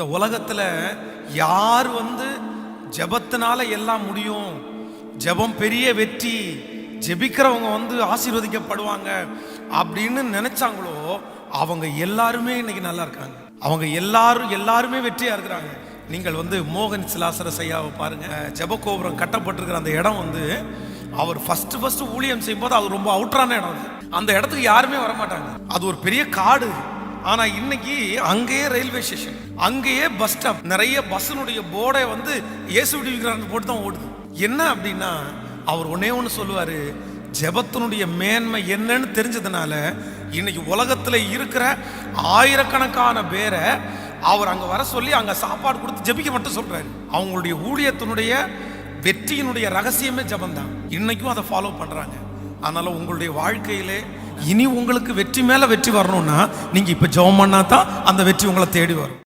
இந்த உலகத்துல யார் ஜெபத்தினால எல்லாம் முடியும், ஜெபம் பெரிய வெற்றி, ஜெபிக்கிறவங்க ஆசீர்வதிக்கப்படுவாங்க அப்படின்னு நினைச்சாங்களோ அவங்க எல்லாருமே இன்னைக்கு நல்லா இருக்காங்க. அவங்க எல்லாருமே வெற்றியா இருக்கிறாங்க. நீங்கள் மோகன் சிலாசரஸ் ஐயாவை பாருங்க. ஜெபகோபுரம் கட்டப்பட்டிருக்கிற அந்த இடம் அவர் ஃபர்ஸ்ட் ஊழியம் செய்யும் போது அது ரொம்ப அவுட்டரான இடம். அந்த இடத்துக்கு யாருமே வரமாட்டாங்க. அது ஒரு பெரிய காடு. ஆனா இன்னைக்கு அங்கேயே ரயில்வே ஸ்டேஷன், அங்கேயே பஸ் ஸ்டாப், நிறைய பஸ்ஸினுடைய போர்டை இயேசுடி விக்கிரகம் போட்டு தான் ஓடுது. என்ன அப்படின்னா அவர் ஒண்ணு சொல்லுவாரு, ஜெபத்தினுடைய மேன்மை என்னன்னு தெரிஞ்சதுனால இன்னைக்கு உலகத்துல இருக்கிற ஆயிரக்கணக்கான பேரை அவர் அங்க வர சொல்லி அங்க சாப்பாடு கொடுத்து ஜெபிக்க மட்டும் சொல்றாரு. அவங்களுடைய ஊழியத்தினுடைய வெற்றியினுடைய ரகசியமே ஜெபம் தான். இன்னைக்கும் அதை ஃபாலோ பண்றாங்க. அதனால உங்களுடைய வாழ்க்கையிலே இனி உங்களுக்கு வெற்றி மேல வெற்றி வரணும்னா நீங்க இப்ப ஜெபம் பண்ணா தான் அந்த வெற்றி உங்களை தேடி வரும்.